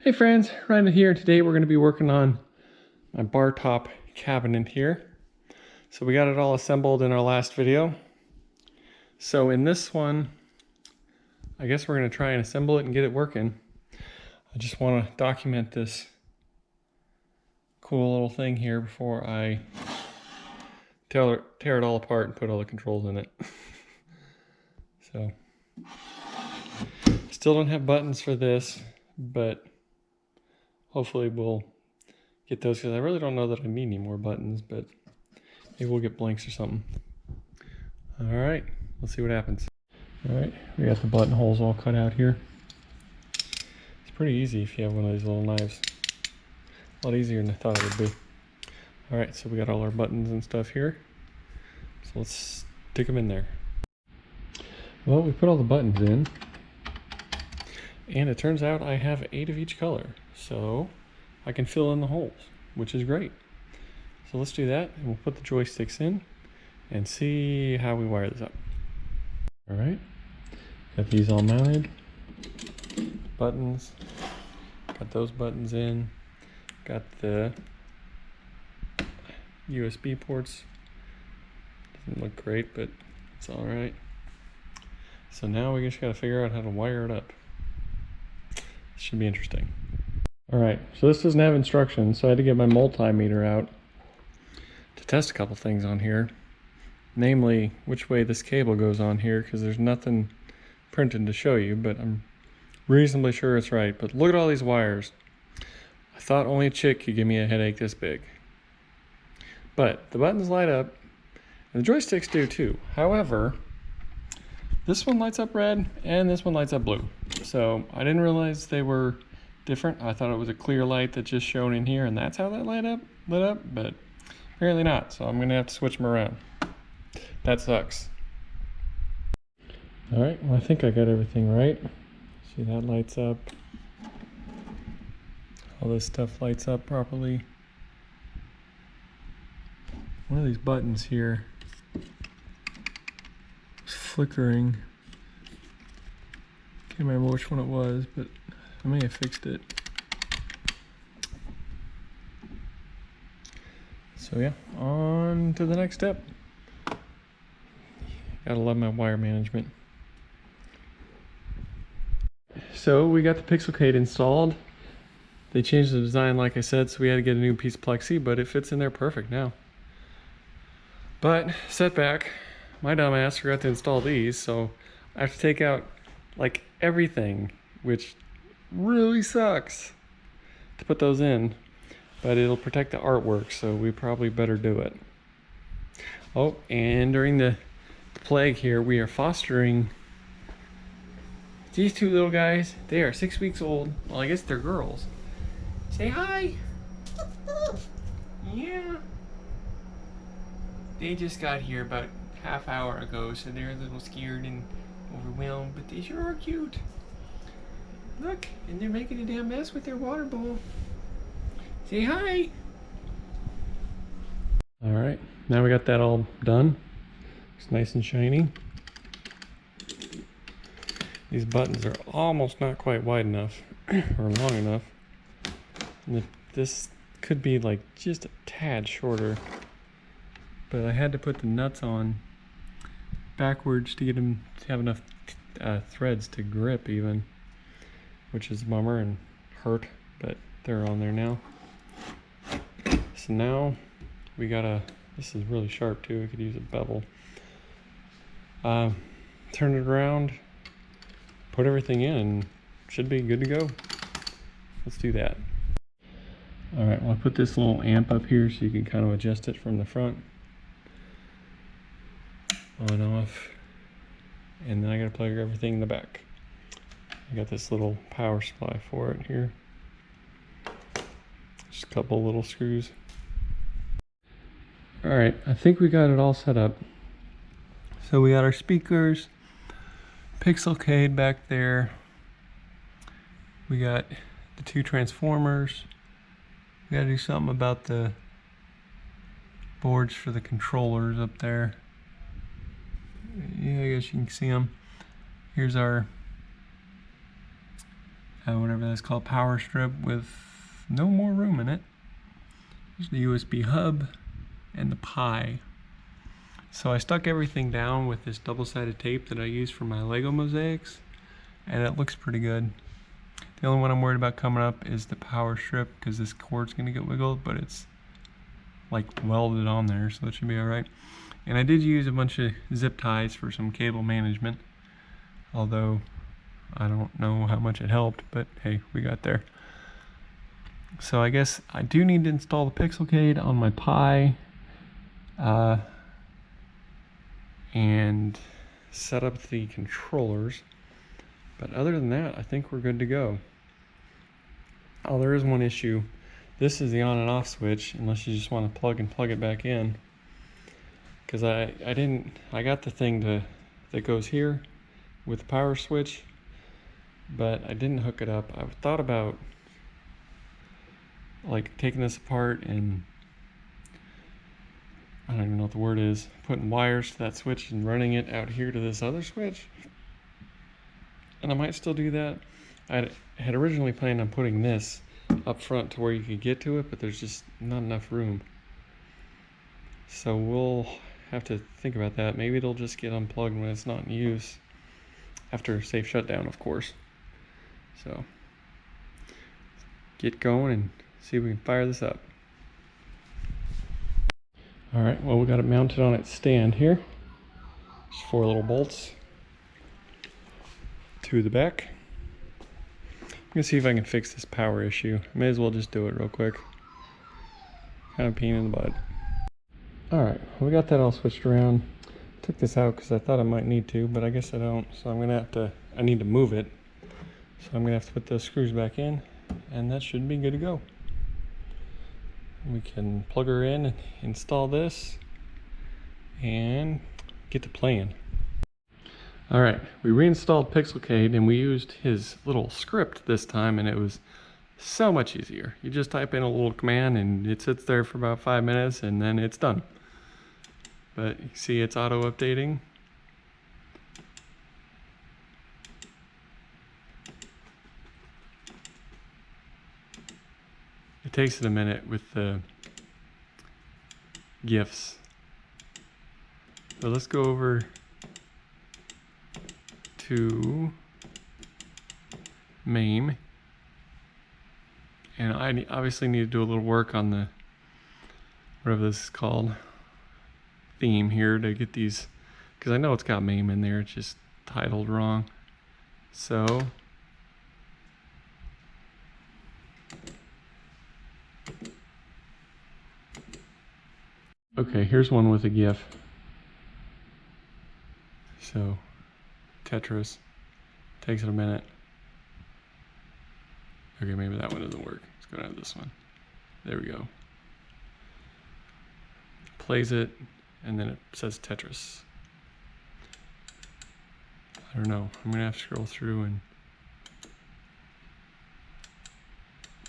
Hey friends, Ryan here. Today we're going to be working on my Bartop cabinet here. So we got it all assembled in our last video. So in this one, I guess we're going to try and assemble it and get it working. I just want to document this cool little thing here before I tear it all apart and put all the controls in it. So, still don't have buttons for this, but hopefully we'll get those, because I really don't know that I need any more buttons, but maybe we'll get blanks or something. All right, let's see what happens. All right, we got the button holes all cut out here. It's pretty easy if you have one of these little knives. A lot easier than I thought it would be. All right, so we got all our buttons and stuff here. So let's stick them in there. Well, we put all the buttons in, and it turns out I have 8 of each color. So I can fill in the holes, which is great. So let's do that, and we'll put the joysticks in and see how we wire this up. All right, got these all mounted. Buttons, got those buttons in. Got the USB ports. Doesn't look great, but it's all right. So now we just got to figure out how to wire it up. This should be interesting. All right, so this doesn't have instructions, so I had to get my multimeter out to test a couple things on here. Namely, which way this cable goes on here, because there's nothing printed to show you, but I'm reasonably sure it's right. But look at all these wires. I thought only a chick could give me a headache this big. But the buttons light up, and the joysticks do too. However, this one lights up red, and this one lights up blue. So I didn't realize they were different. I thought it was a clear light that just shone in here, and that's how that lit up, but apparently not. So I'm gonna have to switch them around. That sucks. All right, well, I think I got everything right. See, that lights up. All this stuff lights up properly. One of these buttons here is flickering. Can't remember which one it was, but I may have fixed it. So yeah, on to the next step. Gotta love my wire management. So we got the Pixelcade installed. They changed the design, like I said, so we had to get a new piece of plexi, but it fits in there perfect now. But setback, my dumb ass forgot to install these, so I have to take out like everything, which really sucks to put those in, but it'll protect the artwork, so we probably better do it. Oh, and during the plague here, we are fostering these two little guys. They are 6 weeks old. Well, I guess they're girls. Say hi. Yeah. They just got here about half hour ago, so they're a little scared and overwhelmed, but they sure are cute. Look, and they're making a damn mess with their water bowl. Say hi. All right, now we got that all done. It's nice and shiny. These buttons are almost not quite wide enough or long enough. And this could be like just a tad shorter, but I had to put the nuts on backwards to get them to have enough threads to grip even, which is a bummer and hurt, but they're on there now. So now we gotta, this is really sharp too, I could use a bevel. Turn it around, put everything in, and should be good to go. Let's do that. All right, well, I put this little amp up here so you can kind of adjust it from the front. On, off. And then I gotta plug everything in the back. I got this little power supply for it here. Just a couple little screws. All right, I think we got it all set up. So we got our speakers, Pixelcade back there. We got the 2 transformers. We gotta do something about the boards for the controllers up there. Yeah, I guess you can see them. Here's our whatever that's called, power strip with no more room in it. There's the USB hub and the Pi. So I stuck everything down with this double-sided tape that I use for my Lego mosaics, and it looks pretty good. The only one I'm worried about coming up is the power strip, because this cord's gonna get wiggled, but it's like welded on there, so it should be alright. And I did use a bunch of zip ties for some cable management, although I don't know how much it helped, but hey, we got there. So I guess I do need to install the Pixelcade on my Pi and set up the controllers. But other than that, I think we're good to go. Oh, there is one issue. This is the on and off switch, unless you just want to plug it back in. Because I got the thing that goes here with the power switch, but I didn't hook it up. I thought about like taking this apart and I don't even know what the word is, putting wires to that switch and running it out here to this other switch. And I might still do that. I had originally planned on putting this up front to where you could get to it, but there's just not enough room. So we'll have to think about that. Maybe it'll just get unplugged when it's not in use. After safe shutdown, of course. So, get going and see if we can fire this up. Alright, well, we got it mounted on its stand here. Just 4 little bolts to the back. I'm gonna see if I can fix this power issue. May as well just do it real quick. Kind of pain in the butt. Alright, we got that all switched around. Took this out because I thought I might need to, but I guess I don't. So I'm gonna have to, I need to move it. So I'm gonna have to put those screws back in, and that should be good to go. We can plug her in and install this and get to playing. Alright, we reinstalled Pixelcade and we used his little script this time, and it was so much easier. You just type in a little command and it sits there for about 5 minutes and then it's done. But you see it's auto updating. It takes it a minute with the GIFs. So let's go over to MAME. And I obviously need to do a little work on the, whatever this is called, theme here to get these, because I know it's got MAME in there, it's just titled wrong. So okay, here's one with a GIF. So Tetris, takes it a minute. Okay, maybe that one doesn't work. Let's go down to this one. There we go. Plays it, and then it says Tetris. I don't know. I'm gonna have to scroll through and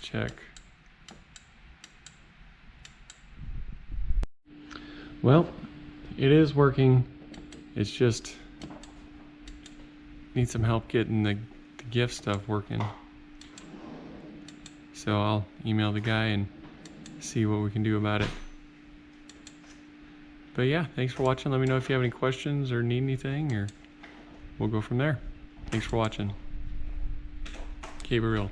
check. Well, it is working. It's just needs some help getting the GIF stuff working. So I'll email the guy and see what we can do about it. But yeah, thanks for watching. Let me know if you have any questions or need anything, or we'll go from there. Thanks for watching. Keep it real.